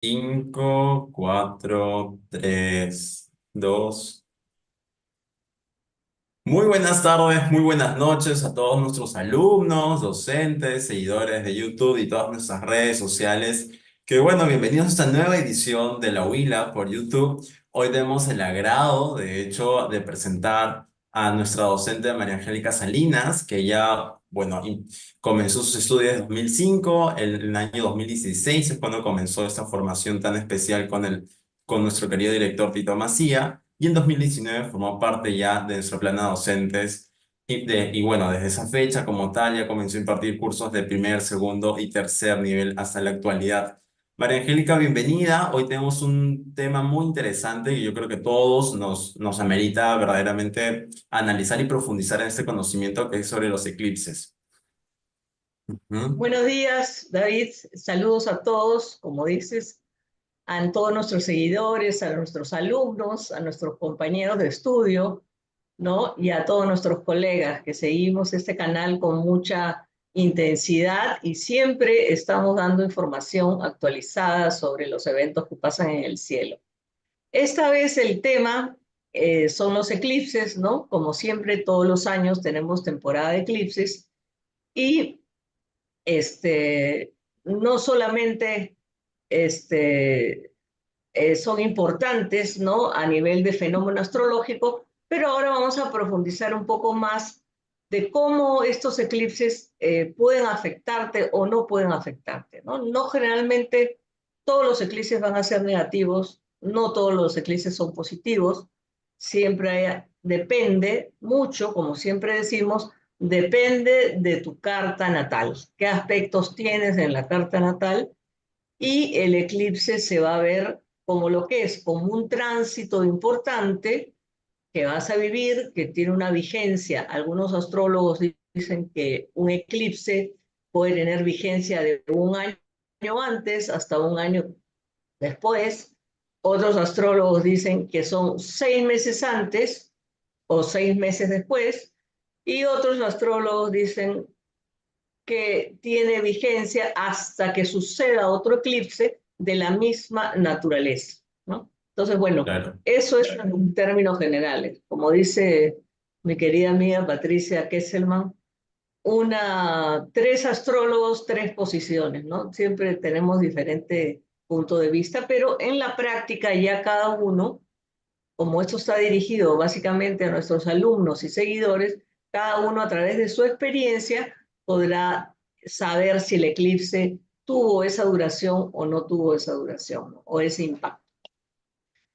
5, 4, 3, 2. Muy buenas tardes, muy buenas noches a todos nuestros alumnos, docentes, seguidores de YouTube y todas nuestras redes sociales. Que bueno, bienvenidos a esta nueva edición de La Huila por YouTube. Hoy tenemos el agrado, de hecho, de presentar a nuestra docente María Angélica Salinas, que ya, bueno, comenzó sus estudios en 2005, el año 2016 es cuando comenzó esta formación tan especial con nuestro querido director Tito Macía. Y en 2019 formó parte ya de nuestro plan de docentes y bueno, desde esa fecha como tal ya comenzó a impartir cursos de primer, segundo y tercer nivel hasta la actualidad. María Angélica, bienvenida. Hoy tenemos un tema muy interesante y yo creo que todos nos amerita verdaderamente analizar y profundizar en este conocimiento que es sobre los eclipses. ¿Mm? Buenos días, David. Saludos a todos, como dices, a todos nuestros seguidores, a nuestros alumnos, a nuestros compañeros de estudio, ¿no? Y a todos nuestros colegas que seguimos este canal con mucha intensidad y siempre estamos dando información actualizada sobre los eventos que pasan en el cielo. Esta vez el tema son los eclipses, ¿no? Como siempre, todos los años tenemos temporada de eclipses y no solamente este, son importantes, ¿no? A nivel de fenómeno astrológico, pero ahora vamos a profundizar un poco más de cómo estos eclipses pueden afectarte o no pueden afectarte, ¿no? No generalmente todos los eclipses van a ser negativos, no todos los eclipses son positivos, depende mucho, como siempre decimos, depende de tu carta natal, qué aspectos tienes en la carta natal y el eclipse se va a ver como lo que es, como un tránsito importante que vas a vivir, que tiene una vigencia. Algunos astrólogos dicen que un eclipse puede tener vigencia de un año antes hasta un año después. Otros astrólogos dicen que son 6 meses antes o 6 meses después. Y otros astrólogos dicen que tiene vigencia hasta que suceda otro eclipse de la misma naturaleza, ¿no? Entonces, bueno, Claro. eso es en términos generales. Como dice mi querida amiga Patricia Kesselman, tres astrólogos, tres posiciones, ¿no? Siempre tenemos diferente punto de vista, pero en la práctica ya cada uno, como esto está dirigido básicamente a nuestros alumnos y seguidores, cada uno a través de su experiencia podrá saber si el eclipse tuvo esa duración o no tuvo esa duración, ¿no? O ese impacto.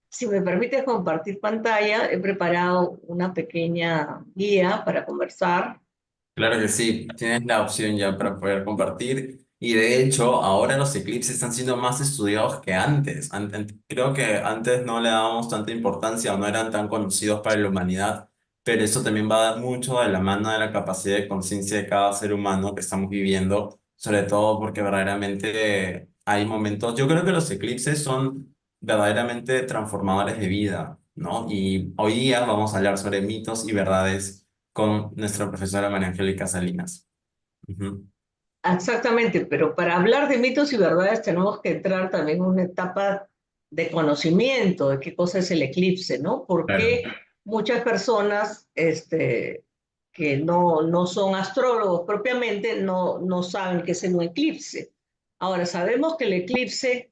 Si me permites compartir pantalla, he preparado una pequeña guía para conversar. Claro que sí, tienes la opción ya para poder compartir y de hecho ahora los eclipses están siendo más estudiados que antes. Creo que antes no le dábamos tanta importancia o no eran tan conocidos para la humanidad, pero eso también va a dar mucho de la mano de la capacidad de conciencia de cada ser humano que estamos viviendo, sobre todo porque verdaderamente hay momentos, yo creo que los eclipses son verdaderamente transformadores de vida, ¿no? Y hoy día vamos a hablar sobre mitos y verdades con nuestra profesora María Angélica Salinas. Ujú. Exactamente, pero para hablar de mitos y verdades tenemos que entrar también en una etapa de conocimiento de qué cosa es el eclipse, ¿no? Claro. Porque muchas personas que no son astrólogos propiamente no saben qué es un eclipse. Ahora, sabemos que el eclipse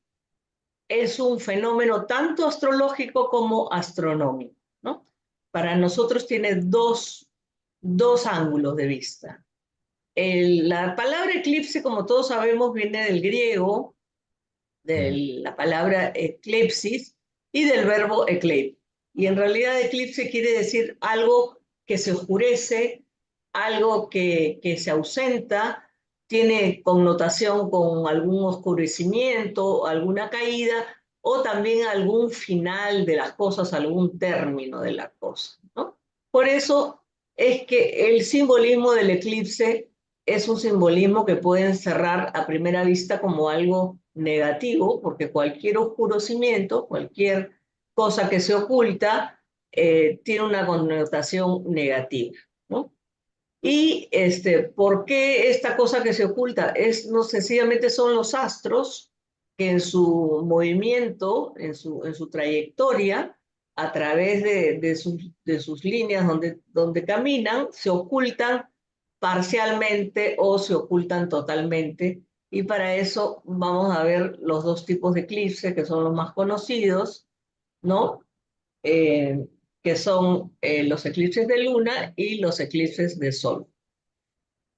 es un fenómeno tanto astrológico como astronómico, ¿no? Para nosotros tiene dos ángulos de vista. La palabra eclipse, como todos sabemos, viene del griego, de Mm. la palabra eclipsis y del verbo ecleip. Y en realidad eclipse quiere decir algo que se oscurece, algo que se ausenta, tiene connotación con algún oscurecimiento, alguna caída o también algún final de las cosas, algún término de las cosas, ¿no? Por eso es que el simbolismo del eclipse es un simbolismo que puede encerrar a primera vista como algo negativo, porque cualquier oscurecimiento, cualquier cosa que se oculta, tiene una connotación negativa, ¿no? Y ¿por qué esta cosa que se oculta? No sencillamente son los astros que en su movimiento, en su trayectoria, a través de sus líneas donde caminan, se ocultan parcialmente o se ocultan totalmente. Y para eso vamos a ver los dos tipos de eclipses que son los más conocidos, ¿no? Eh, que son los eclipses de luna y los eclipses de sol.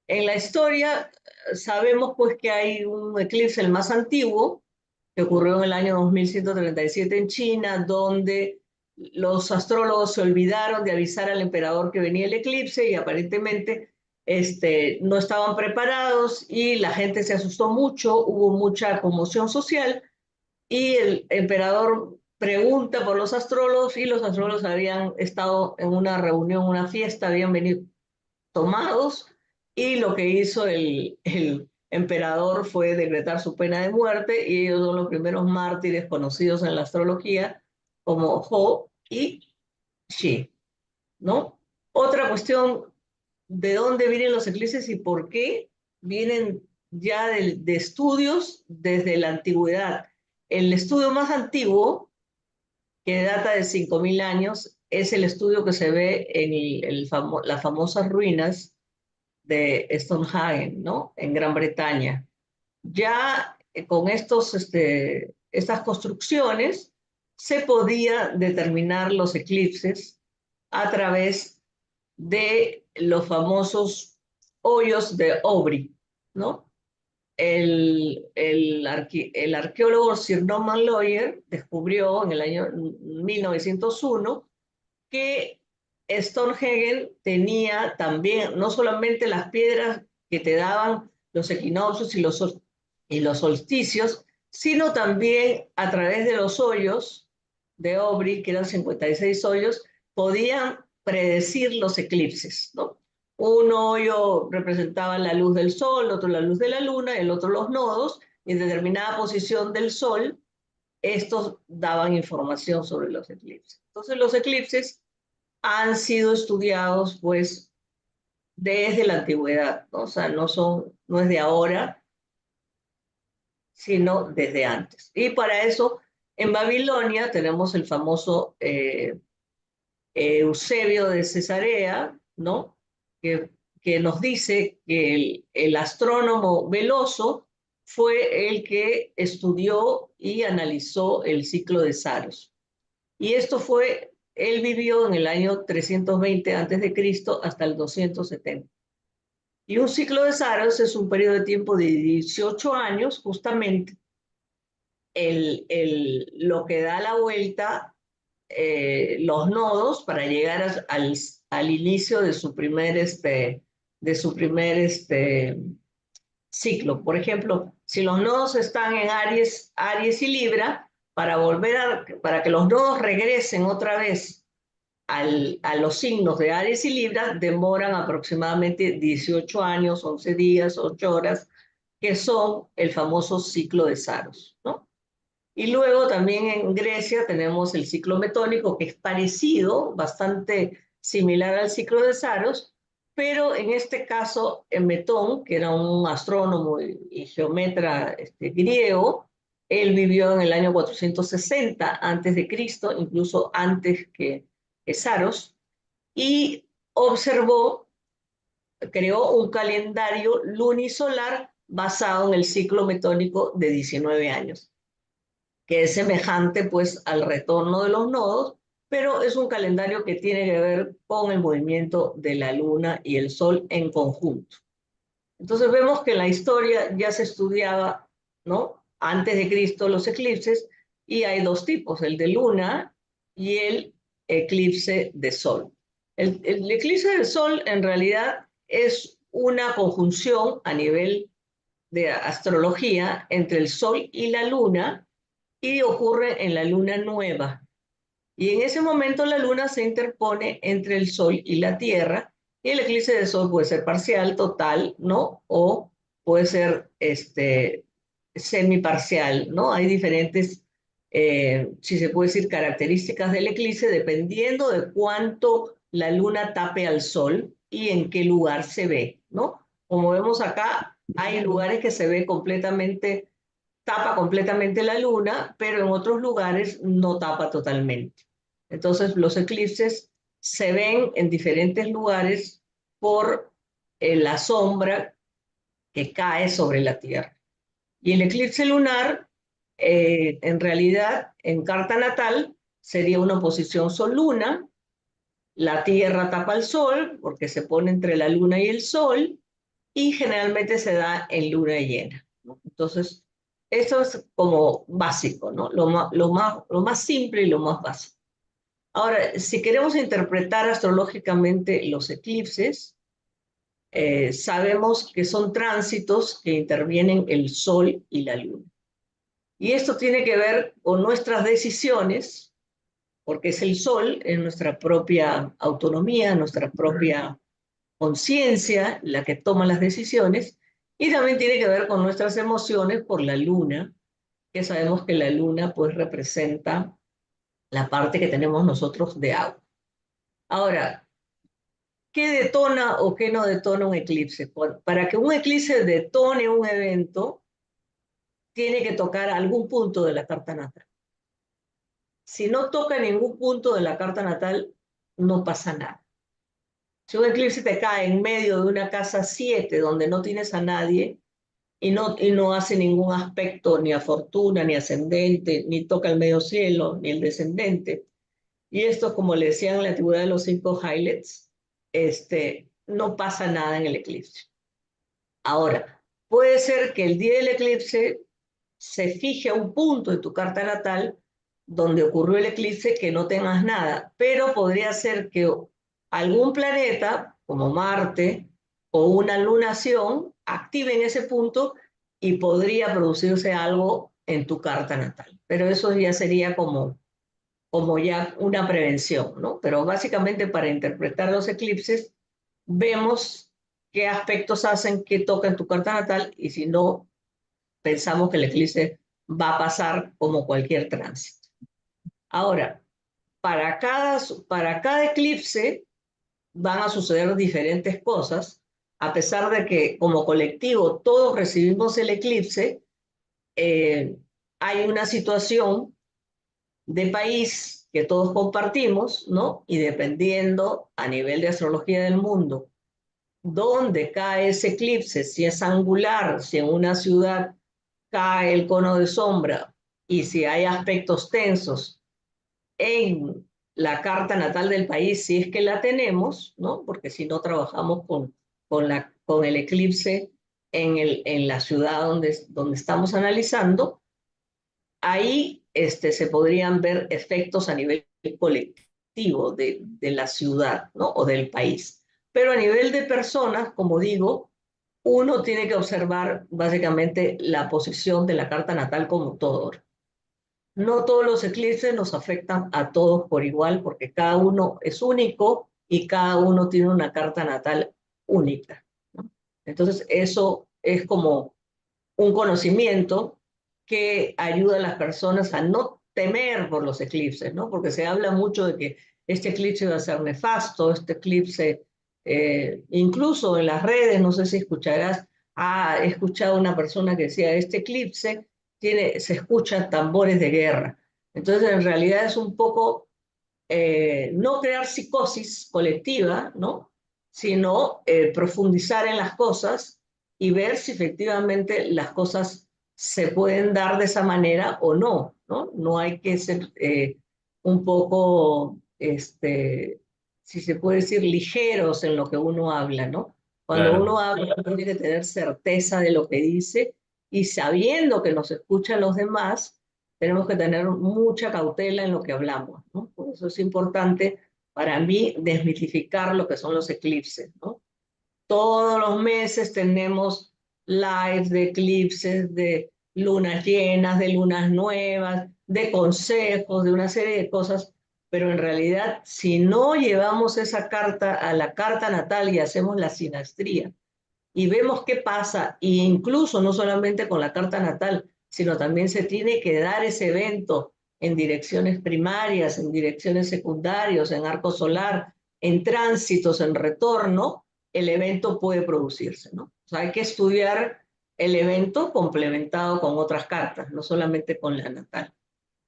En la historia sabemos pues que hay un eclipse, el más antiguo, que ocurrió en el año 2137 en China, donde los astrólogos se olvidaron de avisar al emperador que venía el eclipse y aparentemente no estaban preparados y la gente se asustó mucho, hubo mucha conmoción social y el emperador pregunta por los astrólogos y los astrólogos habían estado en una reunión, una fiesta, habían venido tomados y lo que hizo el emperador fue decretar su pena de muerte y ellos son los primeros mártires conocidos en la astrología como Ho y Shi, ¿no? Otra cuestión, ¿de dónde vienen los eclipses y por qué? Vienen ya de estudios desde la antigüedad. El estudio más antiguo, que data de 5.000 años, es el estudio que se ve en las famosas ruinas de Stonehenge, ¿no? En Gran Bretaña. Ya con estas construcciones se podía determinar los eclipses a través de los famosos hoyos de Aubrey, ¿no? El arqueólogo Sir Norman Loyer descubrió en el año 1901 que Stonehenge tenía también no solamente las piedras que te daban los equinoccios y los solsticios, sino también a través de los hoyos de Aubrey, que eran 56 hoyos, podían predecir los eclipses, ¿no? Un hoyo representaba la luz del sol, otro la luz de la luna, el otro los nodos, y en determinada posición del sol, estos daban información sobre los eclipses. Entonces los eclipses han sido estudiados pues desde la antigüedad, ¿no? O sea, no es de ahora, sino desde antes. Y para eso, en Babilonia tenemos el famoso Eusebio de Cesarea, ¿no? Que, que nos dice que el astrónomo Veloso fue el que estudió y analizó el ciclo de Saros. Y esto fue, él vivió en el año 320 antes de Cristo hasta el 270. Y un ciclo de Saros es un periodo de tiempo de 18 años, justamente lo que da la vuelta los nodos para llegar al inicio de su primer ciclo. Por ejemplo, si los nodos están en Aries y Libra, para que los nodos regresen otra vez a los signos de Aries y Libra, demoran aproximadamente 18 años, 11 días, 8 horas, que son el famoso ciclo de Saros, ¿no? Y luego también en Grecia tenemos el ciclo metónico, que es parecido, bastante similar al ciclo de Saros, pero en este caso, en Metón, que era un astrónomo y geómetra griego, él vivió en el año 460 antes de Cristo, incluso antes que Saros, y observó, creó un calendario lunisolar basado en el ciclo metónico de 19 años, que es semejante pues al retorno de los nodos, pero es un calendario que tiene que ver con el movimiento de la luna y el sol en conjunto. Entonces vemos que en la historia ya se estudiaba, ¿no? Antes de Cristo los eclipses, y hay dos tipos, el de luna y el eclipse de sol. El eclipse de sol en realidad es una conjunción a nivel de astrología entre el sol y la luna, y ocurre en la luna nueva. Y en ese momento la luna se interpone entre el sol y la tierra, y el eclipse de sol puede ser parcial, total, ¿no? O puede ser semiparcial, ¿no? Hay diferentes, si se puede decir, características del eclipse dependiendo de cuánto la luna tape al sol y en qué lugar se ve, ¿no? Como vemos acá, hay lugares que se ve completamente tapa completamente la luna, pero en otros lugares no tapa totalmente. Entonces, los eclipses se ven en diferentes lugares por la sombra que cae sobre la Tierra. Y el eclipse lunar, en realidad, en carta natal, sería una oposición Sol-Luna. La Tierra tapa al Sol porque se pone entre la Luna y el Sol y generalmente se da en luna llena, ¿no? Entonces, eso es como básico, ¿no? Lo más simple y lo más básico. Ahora, si queremos interpretar astrológicamente los eclipses, sabemos que son tránsitos que intervienen el Sol y la Luna. Y esto tiene que ver con nuestras decisiones, porque es el Sol, es nuestra propia autonomía, nuestra propia conciencia la que toma las decisiones, y también tiene que ver con nuestras emociones por la luna, que sabemos que la luna pues representa la parte que tenemos nosotros de agua. Ahora, ¿qué detona o qué no detona un eclipse? Para que un eclipse detone un evento, tiene que tocar algún punto de la carta natal. Si no toca ningún punto de la carta natal, no pasa nada. Si un eclipse te cae en medio de una casa 7 donde no tienes a nadie y no hace ningún aspecto ni a fortuna, ni ascendente, ni toca el medio cielo, ni el descendente, y esto, como le decían en la antigüedad de los 5 highlights, no pasa nada en el eclipse. Ahora, puede ser que el día del eclipse se fije a un punto de tu carta natal donde ocurrió el eclipse que no tengas nada, pero podría ser que algún planeta, como Marte, o una lunación, activen ese punto y podría producirse algo en tu carta natal. Pero eso ya sería como ya una prevención, ¿no? Pero básicamente para interpretar los eclipses, vemos qué aspectos hacen que toca en tu carta natal y si no, pensamos que el eclipse va a pasar como cualquier tránsito. Ahora, para cada eclipse van a suceder diferentes cosas, a pesar de que como colectivo todos recibimos el eclipse, eh, hay una situación de país que todos compartimos, ¿no? Y dependiendo a nivel de astrología del mundo, dónde cae ese eclipse, si es angular, si en una ciudad cae el cono de sombra y si hay aspectos tensos en la carta natal del país, si es que la tenemos, ¿no? Porque si no trabajamos con el eclipse en la ciudad donde estamos analizando, ahí se podrían ver efectos a nivel colectivo de la ciudad, ¿no? O del país. Pero a nivel de personas, como digo, uno tiene que observar básicamente la posición de la carta natal como todo. No todos los eclipses nos afectan a todos por igual, porque cada uno es único y cada uno tiene una carta natal única, ¿no? Entonces, eso es como un conocimiento que ayuda a las personas a no temer por los eclipses, ¿no? Porque se habla mucho de que este eclipse va a ser nefasto, este eclipse, incluso en las redes, no sé si escucharás, he escuchado a una persona que decía, este eclipse se escuchan tambores de guerra. Entonces, en realidad es un poco no crear psicosis colectiva, ¿no? Sino profundizar en las cosas y ver si efectivamente las cosas se pueden dar de esa manera o no, ¿no? No hay que ser un poco, si se puede decir, ligeros en lo que uno habla, ¿no? Cuando Claro. uno habla, tiene que tener certeza de lo que dice y sabiendo que nos escuchan los demás, tenemos que tener mucha cautela en lo que hablamos, ¿no? Por eso es importante para mí desmitificar lo que son los eclipses, ¿no? Todos los meses tenemos lives de eclipses, de lunas llenas, de lunas nuevas, de consejos, de una serie de cosas, pero en realidad si no llevamos esa carta a la carta natal y hacemos la sinastría, y vemos qué pasa, e incluso no solamente con la carta natal, sino también se tiene que dar ese evento en direcciones primarias, en direcciones secundarias, en arco solar, en tránsitos, en retorno, el evento puede producirse, ¿no? O sea, hay que estudiar el evento complementado con otras cartas, no solamente con la natal.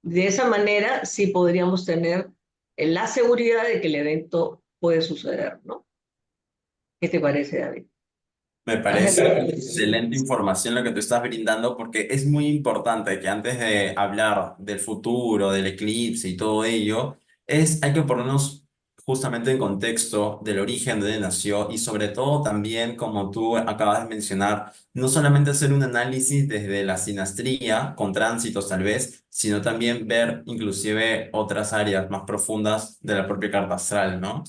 De esa manera sí podríamos tener la seguridad de que el evento puede suceder, ¿no? ¿Qué te parece, David? Me parece excelente información lo que tú estás brindando porque es muy importante que antes de hablar del futuro, del eclipse y todo ello, hay que ponernos justamente en contexto del origen de dónde nació y sobre todo también, como tú acabas de mencionar, no solamente hacer un análisis desde la sinastría, con tránsitos tal vez, sino también ver inclusive otras áreas más profundas de la propia carta astral, ¿no?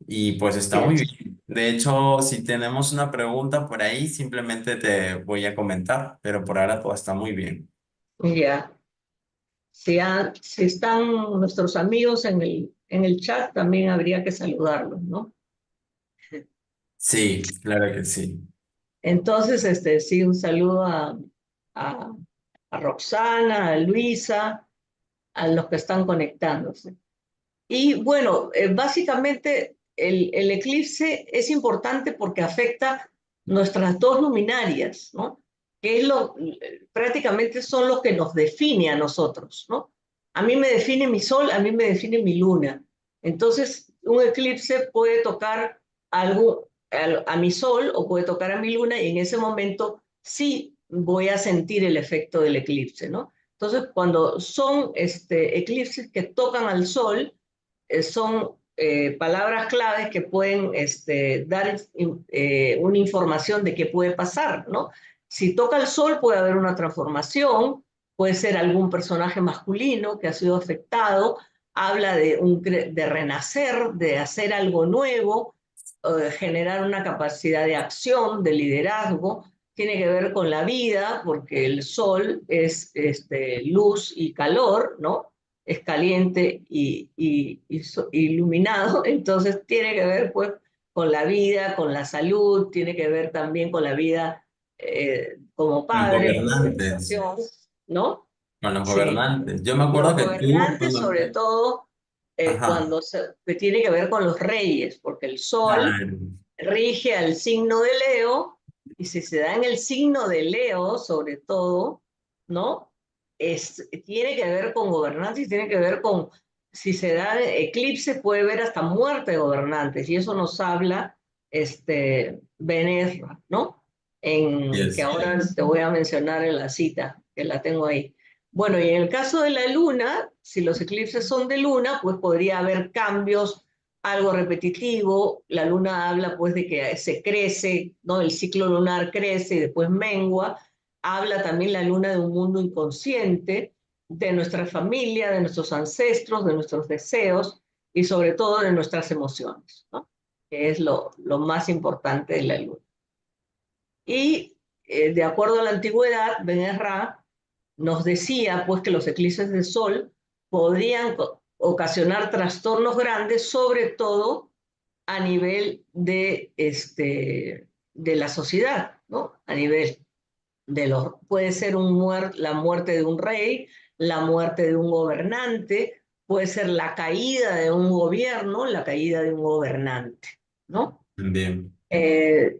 Y pues está muy Yes. bien. De hecho, si tenemos una pregunta por ahí, simplemente te voy a comentar, pero por ahora todo está muy bien. Ya. Si están nuestros amigos en el chat, también habría que saludarlos, ¿no? Sí, claro que sí. Entonces, sí, un saludo a, a Roxana, a Luisa, a los que están conectándose. Y bueno, básicamente el eclipse es importante porque afecta nuestras dos luminarias, ¿no? Que es prácticamente son los que nos define a nosotros, ¿no? A mí me define mi sol, a mí me define mi luna. Entonces, un eclipse puede tocar algo a mi sol o puede tocar a mi luna y en ese momento sí voy a sentir el efecto del eclipse, ¿no? Entonces, cuando son eclipses que tocan al sol, son palabras claves que pueden dar una información de qué puede pasar, ¿no? Si toca el sol puede haber una transformación, puede ser algún personaje masculino que ha sido afectado, habla de renacer, de hacer algo nuevo, generar una capacidad de acción, de liderazgo, tiene que ver con la vida, porque el sol es luz y calor, ¿no? Es caliente iluminado, entonces tiene que ver pues con la vida, con la salud, tiene que ver también con la vida como Con los padre, como gobernantes, organización, ¿no? con los Sí. gobernantes. Yo me Los acuerdo que tú, gobernantes, sobre todo, ajá, que tiene que ver con los reyes, porque el sol claro, rige al signo de Leo, y si se da en el signo de Leo, sobre todo, ¿no? Tiene que ver con gobernantes, tiene que ver con, si se da eclipse, puede ver hasta muerte de gobernantes, y eso nos habla Benesra, ¿no? Que yes, ahora te voy a mencionar en la cita, que la tengo ahí. Bueno, y en el caso de la luna, si los eclipses son de luna, pues podría haber cambios, algo repetitivo. La luna habla pues de que se crece, ¿no? El ciclo lunar crece y después mengua. Habla también la luna de un mundo inconsciente, de nuestra familia, de nuestros ancestros, de nuestros deseos y sobre todo de nuestras emociones, ¿no? Que es lo más importante de la luna. Y de acuerdo a la antigüedad, Ben-Ra nos decía pues que los eclipses de sol podrían ocasionar trastornos grandes, sobre todo a nivel de la sociedad, ¿no? A nivel puede ser la muerte de un rey, la muerte de un gobernante, puede ser la caída de un gobierno, la caída de un gobernante, ¿no? bien, Eh,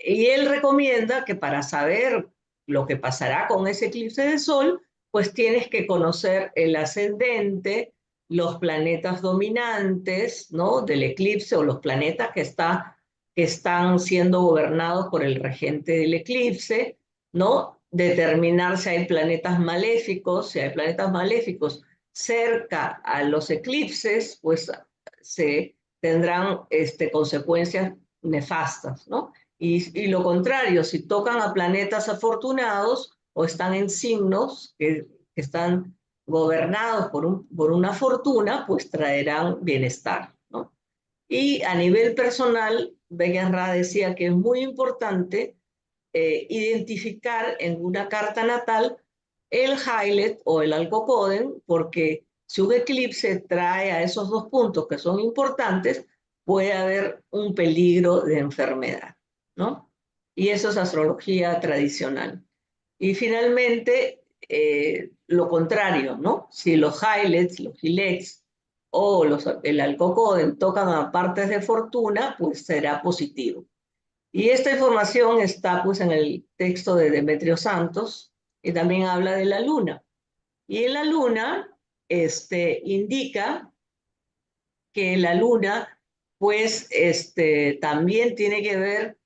y él recomienda que para saber lo que pasará con ese eclipse de sol, pues tienes que conocer el ascendente, los planetas dominantes, ¿no? Del eclipse o los planetas que están siendo gobernados por el regente del eclipse, ¿no? Determinar si hay planetas maléficos, si hay planetas maléficos cerca a los eclipses, pues se tendrán consecuencias nefastas, ¿no? Y lo contrario, si tocan a planetas afortunados o están en signos que están gobernados por una fortuna, pues traerán bienestar, ¿no? Y a nivel personal, Beguerra decía que es muy importante identificar en una carta natal el Highlet o el Alcocoden, porque si un eclipse trae a esos dos puntos que son importantes, puede haber un peligro de enfermedad, ¿no? Y eso es astrología tradicional. Y finalmente, lo contrario, ¿no? Si los Hylets, los Gilets el Alcocoden tocan a partes de fortuna, pues será positivo. Y esta información está pues en el texto de Demetrio Santos y también habla de la luna. Y en la luna indica que la luna pues también tiene que ver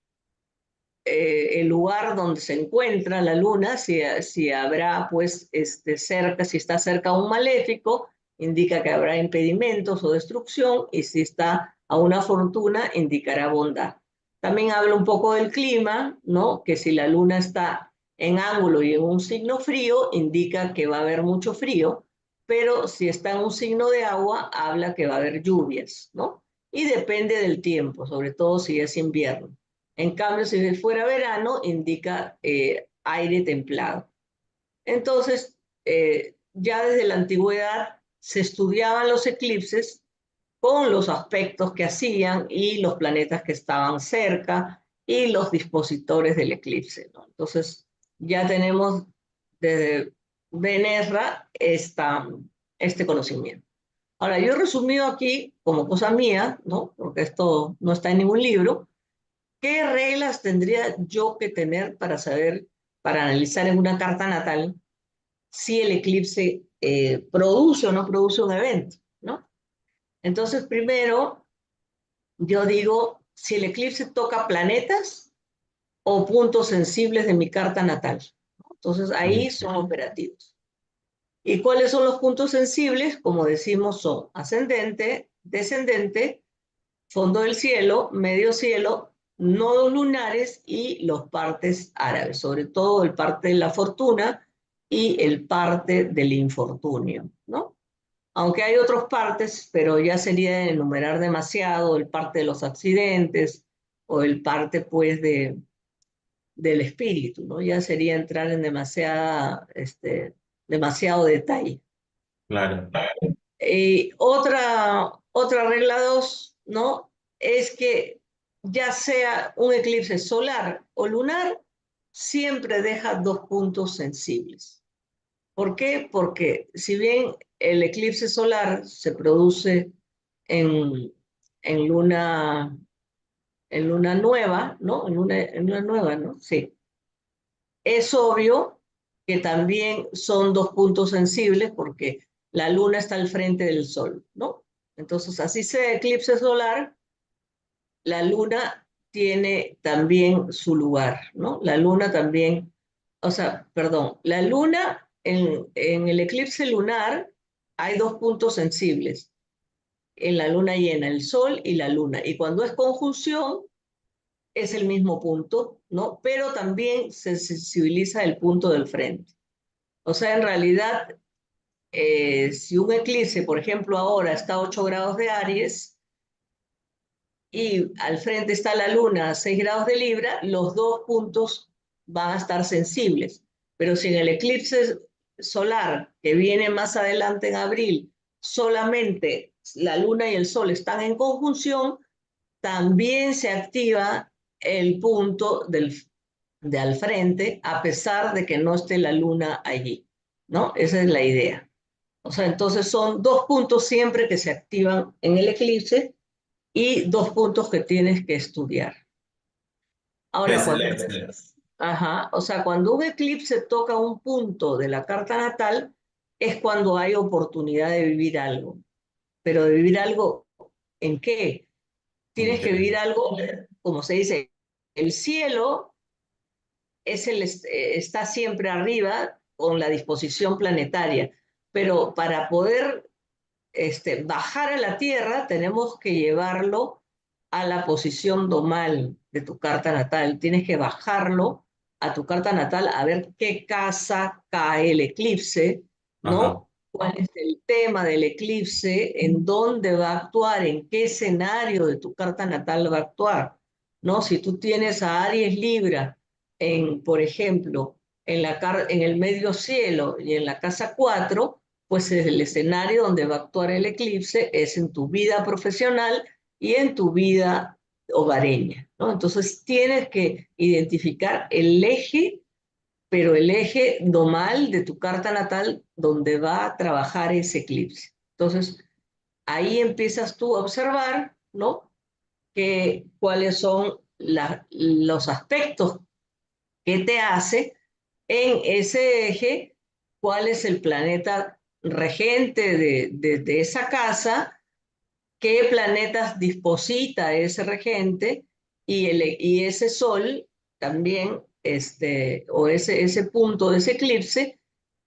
el lugar donde se encuentra la luna, si habrá pues cerca, si está cerca un maléfico, indica que habrá impedimentos o destrucción, y si está a una fortuna, indicará bondad. También habla un poco del clima, ¿no? Que si la luna está en ángulo y en un signo frío, indica que va a haber mucho frío, pero si está en un signo de agua, habla que va a haber lluvias, ¿no? Y depende del tiempo, sobre todo si es invierno. En cambio, si fuera verano, indica aire templado. Entonces, ya desde la antigüedad se estudiaban los eclipses con los aspectos que hacían y los planetas que estaban cerca y los dispositores del eclipse, ¿no? Entonces, ya tenemos desde Benerra este conocimiento. Ahora, yo he resumido aquí como cosa mía, ¿no? Porque esto no está en ningún libro. ¿Qué reglas tendría yo que tener para saber, para analizar en una carta natal si el eclipse produce o no produce un evento, ¿no? Entonces, primero, yo digo si el eclipse toca planetas o puntos sensibles de mi carta natal, ¿no? Entonces, ahí son operativos. ¿Y cuáles son los puntos sensibles? Como decimos, son ascendente, descendente, fondo del cielo, medio cielo, nodos lunares y los partes árabes, sobre todo el parte de la fortuna y el parte del infortunio, ¿no? Aunque hay otros partes, pero ya sería enumerar demasiado, el parte de los accidentes o el parte, pues, del espíritu, ¿no? Ya sería entrar en demasiado detalle. Claro. Otra regla dos, ¿no? Es que ya sea un eclipse solar o lunar, siempre deja dos puntos sensibles. ¿Por qué? Porque si bien el eclipse solar se produce en, en luna, en luna nueva, ¿no? En luna nueva, ¿no? Sí. Es obvio que también son dos puntos sensibles porque la luna está al frente del sol, ¿no? Entonces, así sea eclipse solar, la luna tiene también su lugar, ¿no? La luna también, o sea, perdón, la luna en el eclipse lunar hay dos puntos sensibles, en la luna llena, el sol y la luna. Y cuando es conjunción, es el mismo punto, ¿no? Pero también se sensibiliza el punto del frente. O sea, en realidad, si un eclipse, por ejemplo, ahora está a 8 grados de Aries y al frente está la luna a 6 grados de Libra, los dos puntos van a estar sensibles. Pero si en el eclipse solar que viene más adelante en abril, solamente la luna y el sol están en conjunción, también se activa el punto de al frente, a pesar de que no esté la luna allí, ¿no? Esa es la idea. O sea, entonces son dos puntos siempre que se activan en el eclipse y dos puntos que tienes que estudiar. Ahora, Excelente. ajá, o sea, cuando un eclipse toca un punto de la carta natal, es cuando hay oportunidad de vivir algo. Pero de vivir algo, ¿en qué? Tienes que Ok. vivir algo, como se dice, el cielo está siempre arriba con la disposición planetaria, pero para poder bajar a la Tierra tenemos que llevarlo a la posición domal de tu carta natal. Tienes que bajarlo a tu carta natal a ver qué casa cae el eclipse, Ajá. ¿no? ¿Cuál es el tema del eclipse? ¿En dónde va a actuar? ¿En qué escenario de tu carta natal va a actuar? ¿No? Si tú tienes a Aries Libra por ejemplo, en el medio cielo y en la casa 4, pues el escenario donde va a actuar el eclipse es en tu vida profesional y en tu vida hogareña, ¿no? Entonces tienes que identificar el eje, pero el eje domal de tu carta natal donde va a trabajar ese eclipse. Entonces ahí empiezas tú a observar, ¿no? Cuáles son los aspectos que te hace en ese eje, cuál es el planeta regente de esa casa, qué planetas disposita ese regente y ese sol también, o ese punto de ese eclipse,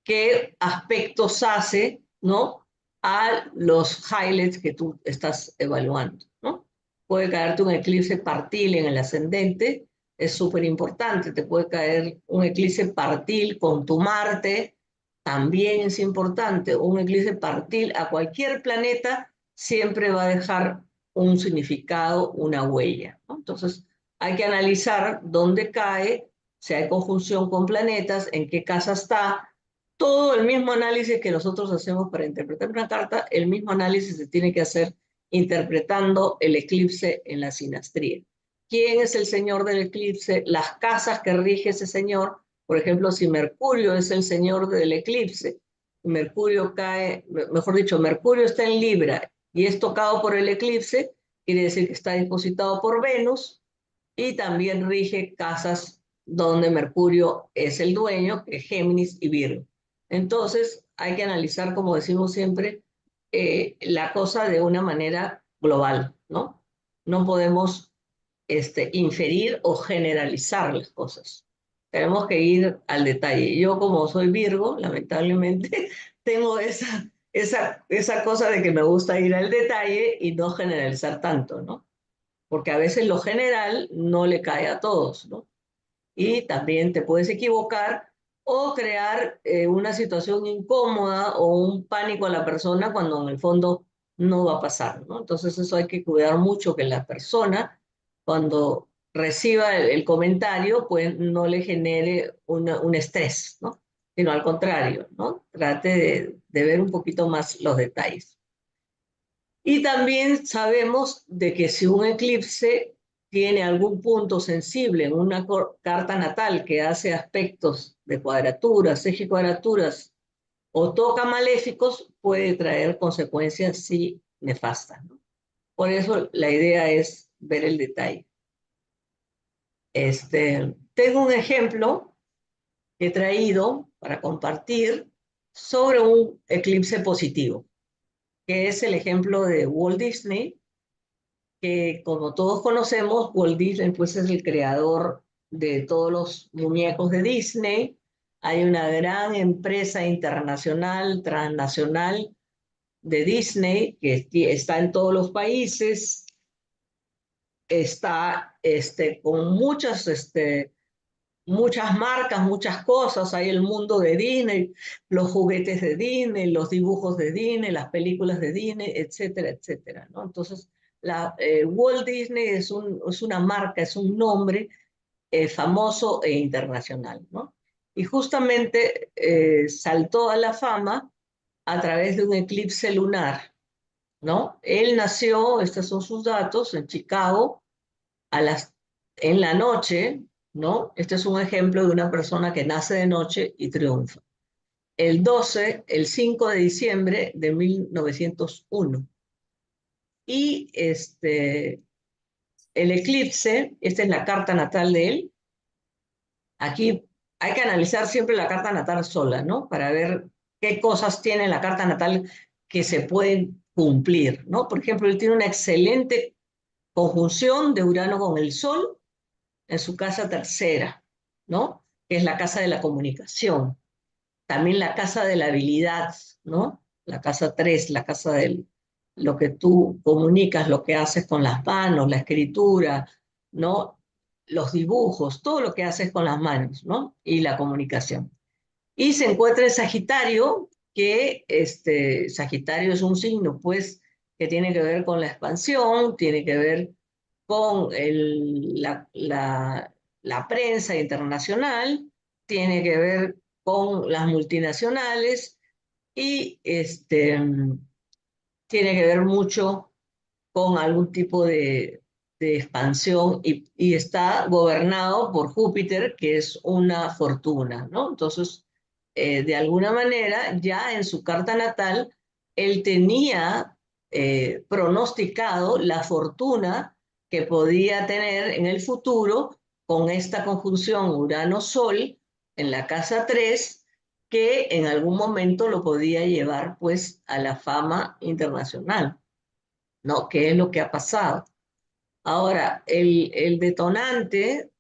qué aspectos hace, ¿no? A los highlights que tú estás evaluando, ¿no? Puede caerte un eclipse partil en el ascendente, es súper importante. Te puede caer un eclipse partil con tu Marte, también es importante. Un eclipse partil a cualquier planeta siempre va a dejar un significado, una huella, ¿no? Entonces, hay que analizar dónde cae, si hay conjunción con planetas, en qué casa está. Todo el mismo análisis que nosotros hacemos para interpretar una carta, el mismo análisis se tiene que hacer interpretando el eclipse en la sinastría. ¿Quién es el señor del eclipse? Las casas que rige ese señor. Por ejemplo, si Mercurio es el señor del eclipse, Mercurio cae, mejor dicho, Mercurio está en Libra y es tocado por el eclipse, quiere decir que está dispositado por Venus y también rige casas donde Mercurio es el dueño, que es Géminis y Virgo. Entonces, hay que analizar, como decimos siempre, la cosa de una manera global, ¿no? No podemos inferir o generalizar las cosas. Tenemos que ir al detalle. Yo, como soy Virgo, lamentablemente, tengo esa cosa de que me gusta ir al detalle y no generalizar tanto, ¿no? Porque a veces lo general no le cae a todos, ¿no? Y también te puedes equivocar o crear una situación incómoda o un pánico a la persona cuando en el fondo no va a pasar, ¿no? Entonces eso hay que cuidar mucho que la persona cuando reciba el comentario pues no le genere un estrés, ¿no? Sino al contrario, ¿no? Trate de ver un poquito más los detalles. Y también sabemos de que si un eclipse tiene algún punto sensible en una carta natal que hace aspectos de cuadraturas, eje cuadraturas o toca maléficos, puede traer consecuencias sí nefastas, ¿no? Por eso la idea es ver el detalle. Tengo un ejemplo que he traído para compartir sobre un eclipse positivo, que es el ejemplo de Walt Disney, que como todos conocemos, Walt Disney pues es el creador de todos los muñecos de Disney. Hay una gran empresa internacional, transnacional de Disney que está en todos los países, está con muchas marcas, muchas cosas. Hay el mundo de Disney, los juguetes de Disney, los dibujos de Disney, las películas de Disney, etcétera, etcétera, ¿no? Entonces, Walt Disney es una marca, es un nombre famoso e internacional, ¿no? Y justamente saltó a la fama a través de un eclipse lunar, ¿no? Él nació, estos son sus datos, en Chicago, a las, en la noche, ¿no? Este es un ejemplo de una persona que nace de noche y triunfa. El 5 de diciembre de 1901. Y el eclipse, esta es la carta natal de él. Aquí hay que analizar siempre la carta natal sola, ¿no? Para ver qué cosas tiene la carta natal que se pueden cumplir, ¿no? Por ejemplo, él tiene una excelente conjunción de Urano con el Sol en su casa tercera, ¿no? Que es la casa de la comunicación. También la casa de la habilidad, ¿no? La casa 3, la casa de lo que tú comunicas, lo que haces con las manos, la escritura, ¿no? Los dibujos, todo lo que haces con las manos, ¿no? Y la comunicación. Y se encuentra en Sagitario, que Sagitario es un signo, pues, que tiene que ver con la expansión, tiene que ver con la prensa internacional, tiene que ver con las multinacionales y tiene que ver mucho con algún tipo de expansión y está gobernado por Júpiter, que es una fortuna, ¿no? Entonces, de alguna manera, ya en su carta natal, él tenía pronosticado la fortuna que podía tener en el futuro con esta conjunción Urano-Sol en la casa 3, que en algún momento lo podía llevar pues a la fama internacional, ¿no? ¿Qué es lo que ha pasado? Ahora, el detonante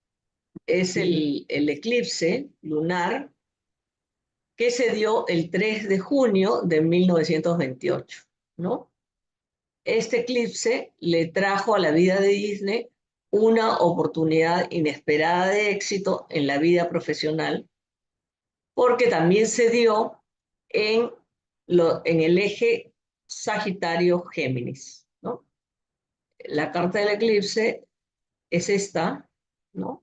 es el eclipse lunar que se dio el 3 de junio de 1928, ¿no? Este eclipse le trajo a la vida de Disney una oportunidad inesperada de éxito en la vida profesional, porque también se dio en, en el eje Sagitario-Géminis, ¿no? La carta del eclipse es esta, ¿no?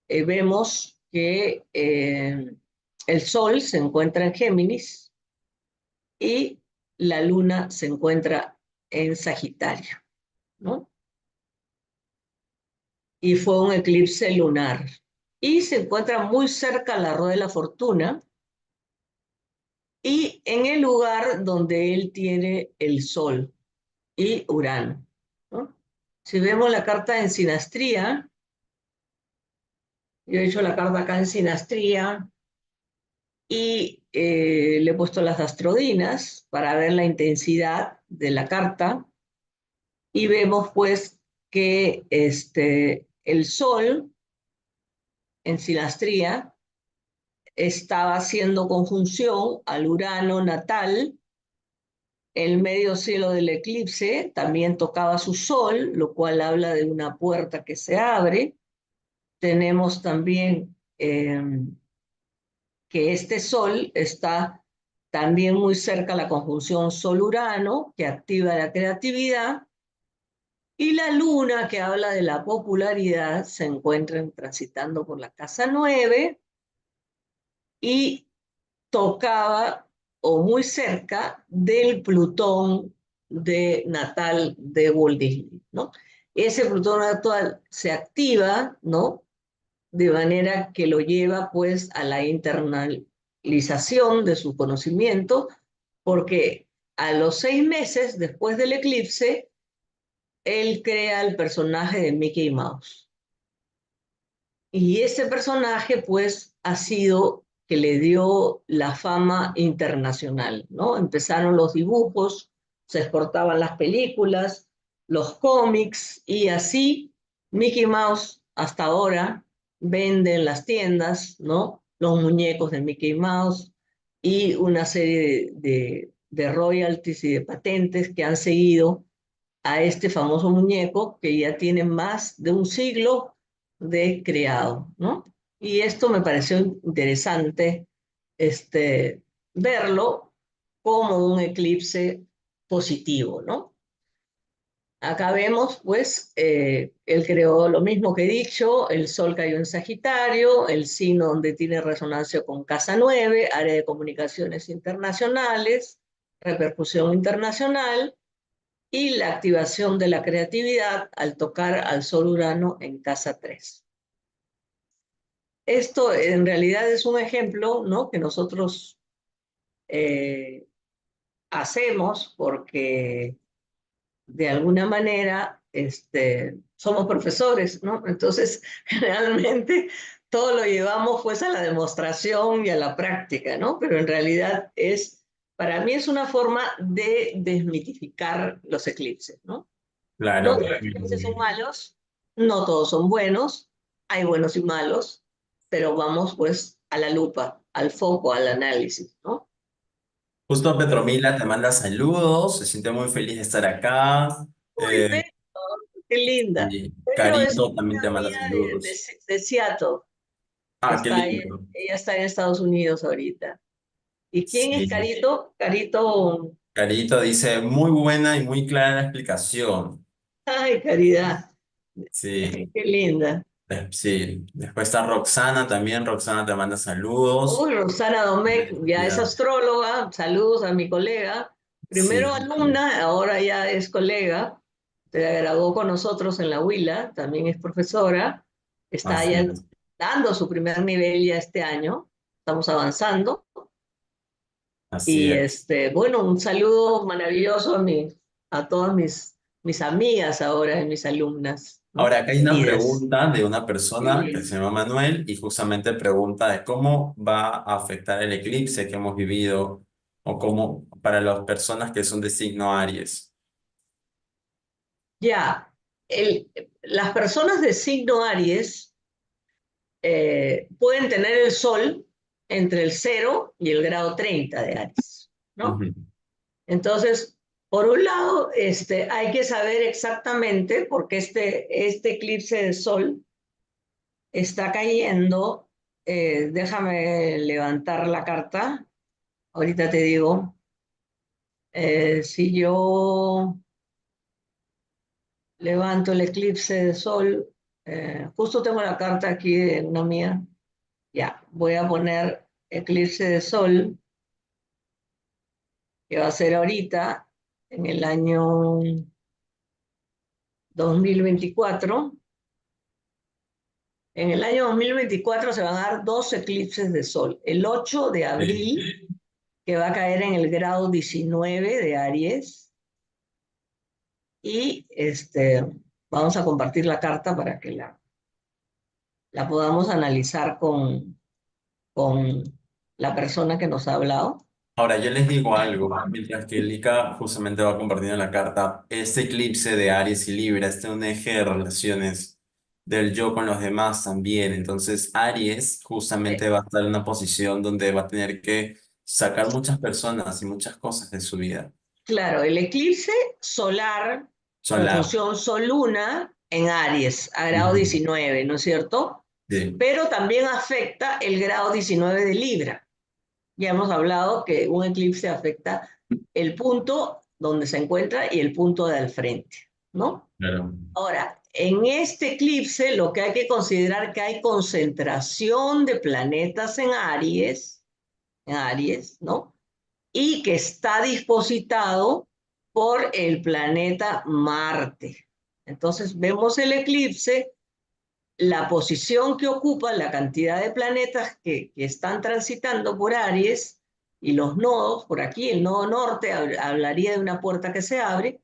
Vemos que el Sol se encuentra en Géminis y la Luna se encuentra en Sagitario, ¿no? Y fue un eclipse lunar. Y se encuentra muy cerca a la rueda de la fortuna y en el lugar donde él tiene el Sol y Urano, ¿no? Si vemos la carta en sinastría, yo he hecho la carta acá en sinastría y le he puesto las astrodinas para ver la intensidad de la carta y vemos pues que el Sol en sinastría estaba haciendo conjunción al Urano natal. El medio cielo del eclipse también tocaba su Sol, lo cual habla de una puerta que se abre. Tenemos también que este Sol está también muy cerca a la conjunción Sol-Urano, que activa la creatividad, y la Luna, que habla de la popularidad, se encuentra transitando por la casa 9 y tocaba o muy cerca del Plutón de natal de Walt Disney, ¿no? Ese Plutón actual se activa, ¿no? De manera que lo lleva pues a la internalización de su conocimiento, porque a los 6 meses después del eclipse, él crea el personaje de Mickey Mouse. Y ese personaje pues ha sido que le dio la fama internacional, ¿no? Empezaron los dibujos, se exportaban las películas, los cómics y así Mickey Mouse hasta ahora vende en las tiendas, ¿no? Los muñecos de Mickey Mouse y una serie de royalties y de patentes que han seguido a este famoso muñeco que ya tiene más de un siglo de creado, ¿no? Y esto me pareció interesante, verlo como un eclipse positivo, ¿no? Acá vemos, pues, él creó lo mismo que he dicho, el Sol cayó en Sagitario, el signo donde tiene resonancia con Casa 9, área de comunicaciones internacionales, repercusión internacional, y la activación de la creatividad al tocar al Sol Urano en casa 3. Esto en realidad es un ejemplo, ¿no? Que nosotros eh, hacemos porque de alguna manera somos profesores, ¿no? Entonces, generalmente todo lo llevamos pues a la demostración y a la práctica, ¿no? Pero en realidad para mí es una forma de desmitificar los eclipses, ¿no? No Claro. todos los eclipses son malos, no todos son buenos, hay buenos y malos, pero vamos pues a la lupa, al foco, al análisis, ¿no? Justo Petromila te manda saludos, se siente muy feliz de estar acá. Uy, Eh, Pedro, qué linda. y Pedro es Carito también una te manda amiga saludos. de Seattle, Ah, qué lindo. ella está en Estados Unidos ahorita. ¿Y quién es Sí. Carito? Carito, Carito dice, muy buena y muy clara la explicación. ay, Caridad, Sí, qué linda. sí. Después está Roxana también. Roxana te manda saludos. Uy, Rosana Domecq, ya es Ya. astróloga, saludos a mi colega, primero Sí, alumna, ahora ya es colega, se graduó con nosotros en la Huila, también es profesora, está así ya es. dando su primer nivel ya este año, estamos avanzando, Así y es. bueno, un saludo maravilloso a todos mis mis amigas ahora, mis alumnas, Ahora, ¿no? acá hay una Queridas. pregunta de una persona que se llama Manuel y justamente pregunta de cómo va a afectar el eclipse que hemos vivido o cómo para las personas que son de signo Aries. Ya, las personas de signo Aries pueden tener el Sol entre el 0 y el grado 30 de Aries, ¿no? Ujú. Entonces, por un lado, hay que saber exactamente, porque este eclipse de Sol está cayendo. Déjame levantar la carta. Ahorita te digo, si yo levanto el eclipse de Sol, justo tengo la carta aquí de una mía. Ya, voy a poner eclipse de Sol, que va a ser ahorita, en el año 2024. En el año 2024 se van a dar dos eclipses de Sol. El 8 de Sí. abril, que va a caer en el grado 19 de Aries, y vamos a compartir la carta para que la podamos analizar con la persona que nos ha hablado. Ahora, yo les digo algo, mientras que Lika justamente va compartiendo la carta, este eclipse de Aries y Libra este es un eje de relaciones del yo con los demás también. Entonces, Aries justamente Eh, va a estar en una posición donde va a tener que sacar muchas personas y muchas cosas de su vida. claro, el eclipse solar, Solar. conjunción Sol-Luna en Aries, a grado Ujú. 19, ¿no es cierto? Sí, Pero también afecta el grado 19 de Libra. Ya hemos hablado que un eclipse afecta el punto donde se encuentra y el punto de al frente, ¿no? claro, Ahora, en este eclipse lo que hay que considerar que hay concentración de planetas en Aries, ¿no? Y que está dispositado por el planeta Marte. Entonces vemos el eclipse, la posición que ocupa, la cantidad de planetas que están transitando por Aries y los nodos, por aquí el nodo norte hablaría de una puerta que se abre,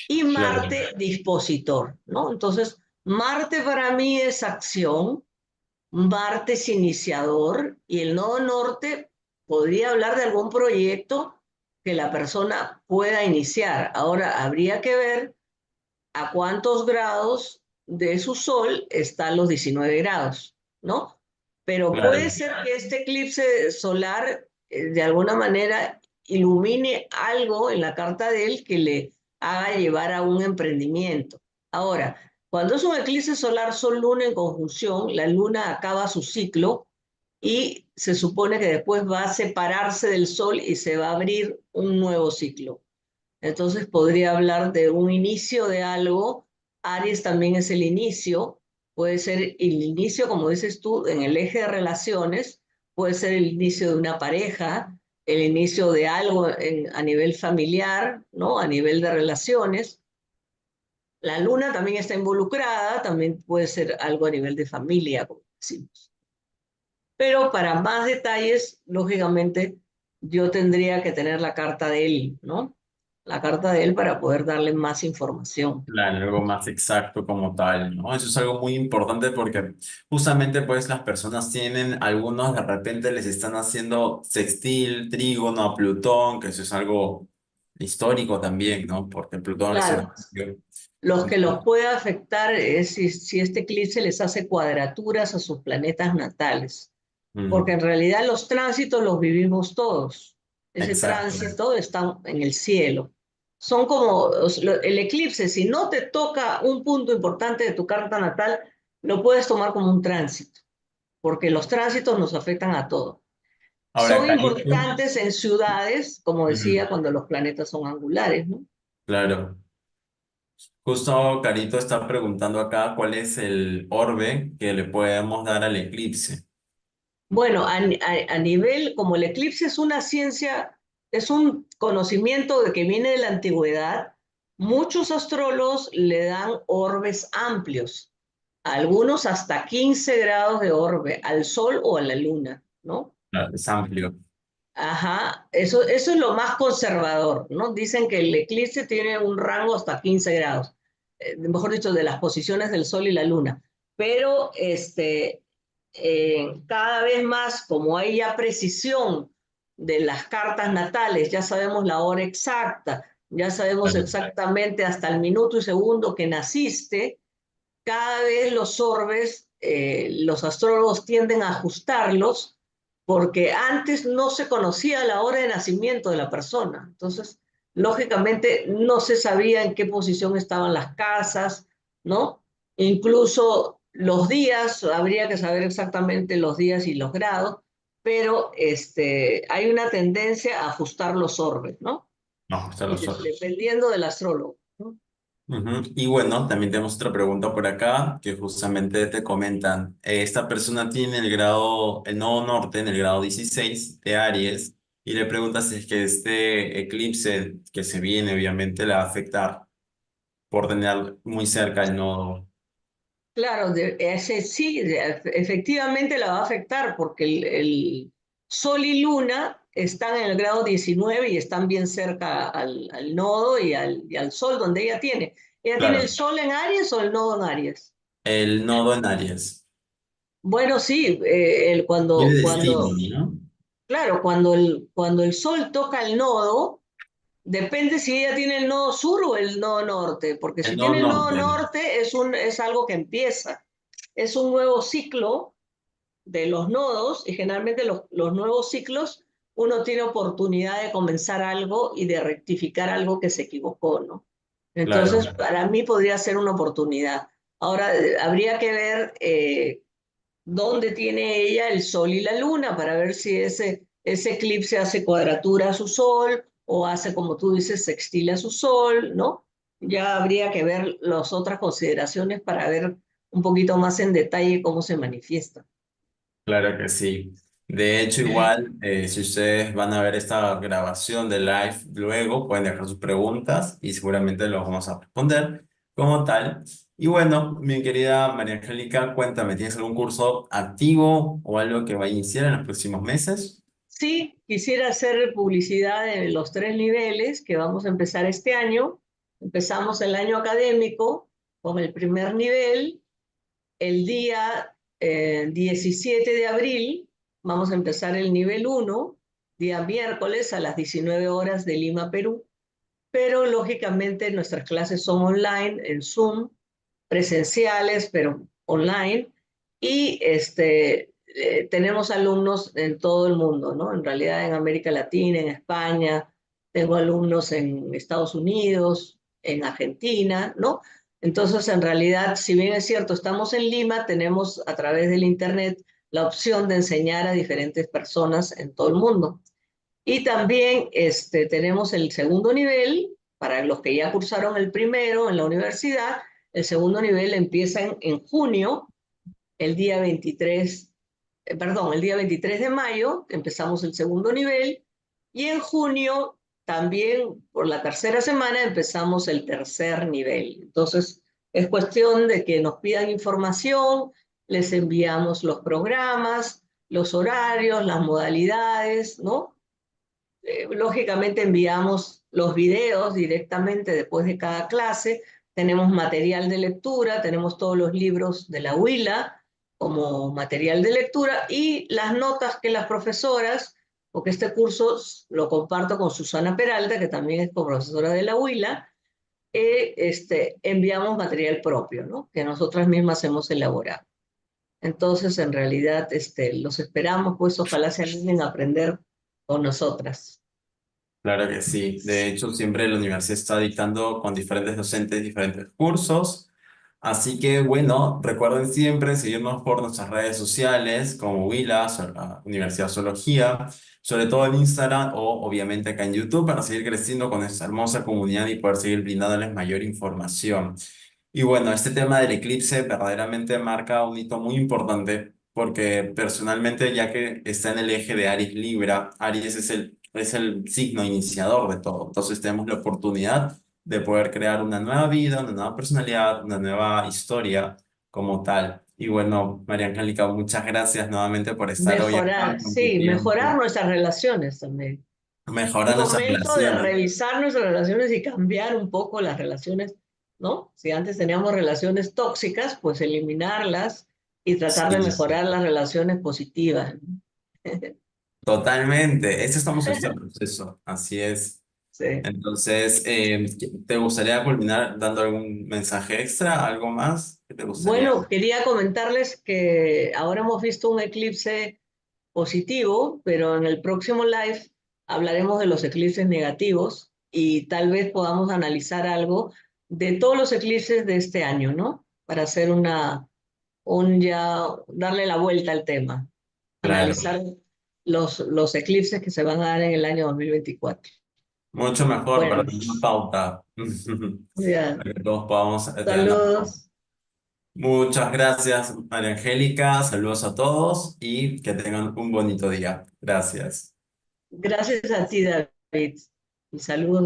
y claro, Marte dispositor, ¿no? Entonces, Marte para mí es acción, Marte es iniciador y el nodo norte podría hablar de algún proyecto que la persona pueda iniciar. Ahora, habría que ver a cuántos grados de su sol están los 19 grados, ¿no? Pero puede claro, ser que este eclipse solar de alguna manera ilumine algo en la carta de él que le haga llevar a un emprendimiento. Ahora, cuando es un eclipse solar Sol-Luna en conjunción, la luna acaba su ciclo y se supone que después va a separarse del sol y se va a abrir un nuevo ciclo. Entonces podría hablar de un inicio de algo. Aries también es el inicio, puede ser el inicio, como dices tú, en el eje de relaciones, puede ser el inicio de una pareja, el inicio de algo a nivel familiar, ¿no? A nivel de relaciones. La luna también está involucrada, también puede ser algo a nivel de familia, como decimos. Pero para más detalles, lógicamente, yo tendría que tener la carta de él, ¿no? La carta de él para poder darle más información. claro, algo más exacto como tal, ¿no? Eso es algo muy importante porque justamente pues las personas tienen, algunos de repente les están haciendo sextil, trígono a Plutón, que eso es algo histórico también, ¿no? Porque Plutón es una... Claro, los que los puede afectar es si este eclipse les hace cuadraturas a sus planetas natales, porque Mm, en realidad los tránsitos los vivimos todos. Ese exacto, tránsito está en el cielo. Son como el eclipse, si no te toca un punto importante de tu carta natal, lo puedes tomar como un tránsito, porque los tránsitos nos afectan a todos. ahora, Son Carito. importantes en ciudades, como Ujú, decía, cuando los planetas son angulares, ¿no? claro. Justo Carito está preguntando acá cuál es el orbe que le podemos dar al eclipse. Bueno, a nivel, como el eclipse es una ciencia, es un conocimiento de que viene de la antigüedad, muchos astrólogos le dan orbes amplios, algunos hasta 15 grados de orbe, al Sol o a la Luna, ¿no? Claro, es amplio. Ajá, eso es lo más conservador, ¿no? Dicen que el eclipse tiene un rango hasta 15 grados, mejor dicho, de las posiciones del Sol y la Luna. Pero cada vez más, como hay ya precisión de las cartas natales, ya sabemos la hora exacta, ya sabemos Claro. exactamente hasta el minuto y segundo que naciste, cada vez los orbes, los astrólogos tienden a ajustarlos porque antes no se conocía la hora de nacimiento de la persona. Entonces, lógicamente, no se sabía en qué posición estaban las casas, ¿no? Incluso los días, habría que saber exactamente los días y los grados, pero hay una tendencia a ajustar los orbes, ¿no? No, está Y los otros. dependiendo del astrólogo, ¿no? Ujú. Y bueno, también tenemos otra pregunta por acá que justamente te comentan. Esta persona tiene el grado, el nodo norte en el grado 16 de Aries y le pregunta si es que este eclipse que se viene obviamente le va a afectar por tener muy cerca el nodo. Claro, ese sí, efectivamente la va a afectar porque el Sol y Luna están en el grado 19 y están bien cerca al nodo y al Sol donde ella tiene. ¿Ella tiene el Claro, Sol en Aries o el nodo en Aries? el nodo en Aries. Bueno, sí, Tiene destino, ¿no? claro, cuando el Sol toca el nodo, depende si ella tiene el nodo sur o el nodo norte, porque El si nodo tiene el nodo norte. norte es algo que empieza, es un nuevo ciclo de los nodos y generalmente los nuevos ciclos uno tiene oportunidad de comenzar algo y de rectificar algo que se equivocó, ¿no? Entonces, Claro. para mí podría ser una oportunidad. Ahora, habría que ver dónde tiene ella el sol y la luna para ver si ese eclipse hace cuadratura a su sol o hace, como tú dices, sextil a su sol, ¿no? Ya habría que ver las otras consideraciones para ver un poquito más en detalle cómo se manifiesta. Claro que sí. De hecho, igual, si ustedes van a ver esta grabación de live luego, pueden dejar sus preguntas y seguramente los vamos a responder como tal. Y bueno, mi querida María Angélica, cuéntame, ¿tienes algún curso activo o algo que va a iniciar en los próximos meses? Sí, quisiera hacer publicidad de los 3 niveles que vamos a empezar este año. Empezamos el año académico con el primer nivel. El día 17 de abril vamos a empezar el nivel uno, día miércoles a las 19 horas de Lima, Perú. Pero lógicamente nuestras clases son online, en Zoom, presenciales, pero online. Y tenemos alumnos en todo el mundo, ¿no? En realidad en América Latina, en España, tengo alumnos en Estados Unidos, en Argentina, ¿no? Entonces, en realidad, si bien es cierto, estamos en Lima, tenemos a través del Internet la opción de enseñar a diferentes personas en todo el mundo. Y también tenemos el segundo nivel, para los que ya cursaron el primero en la universidad, el segundo nivel empieza en junio, el día 23, perdón, el día 23 de mayo empezamos el segundo nivel y en junio también por la tercera semana empezamos el tercer nivel. Entonces es cuestión de que nos pidan información, les enviamos los programas, los horarios, las modalidades, ¿no? Lógicamente enviamos los videos directamente después de cada clase, tenemos material de lectura, tenemos todos los libros de la huila como material de lectura y las notas que las profesoras, porque este curso lo comparto con Susana Peralta, que también es profesora de la huila, enviamos material propio, ¿no? Que nosotras mismas hemos elaborado. Entonces, en realidad, los esperamos, pues ojalá se animen a aprender con nosotras. Claro que sí. De hecho, siempre la universidad está dictando con diferentes docentes diferentes cursos. Así que bueno, recuerden siempre seguirnos por nuestras redes sociales como Willa, Universidad de Zoología, sobre todo en Instagram o obviamente acá en YouTube para seguir creciendo con esta hermosa comunidad y poder seguir brindándoles mayor información. Y bueno, este tema del eclipse verdaderamente marca un hito muy importante porque personalmente, ya que está en el eje de Aries Libra, Aries es el signo iniciador de todo. Entonces tenemos la oportunidad de poder crear una nueva vida, una nueva personalidad, una nueva historia como tal. Y bueno, María Angélica, muchas gracias nuevamente por estar hoy acá Mejorar, con tu sí, mejorar tiempo. nuestras relaciones también. Un Mejorar nuestras momento de relaciones. revisar nuestras relaciones y cambiar un poco las relaciones, ¿no? Si antes teníamos relaciones tóxicas, pues eliminarlas y tratar de Sí, sí. mejorar las relaciones positivas, ¿no? Totalmente. Eso estamos en este proceso. Así es. Sí. Entonces, ¿te gustaría culminar dando algún mensaje extra? ¿Algo más que te gustaría? Bueno, quería comentarles que ahora hemos visto un eclipse positivo, pero en el próximo live hablaremos de los eclipses negativos y tal vez podamos analizar algo de todos los eclipses de este año, ¿no? Para hacer darle la vuelta al tema, Claro. analizar los eclipses que se van a dar en el año 2024. Mucho mejor para Bueno, tener una pauta. ya, Para que todos podamos tener una pauta. saludos. Muchas gracias, María Angélica. Saludos a todos y que tengan un bonito día. Gracias. Gracias a ti, David, y saludos.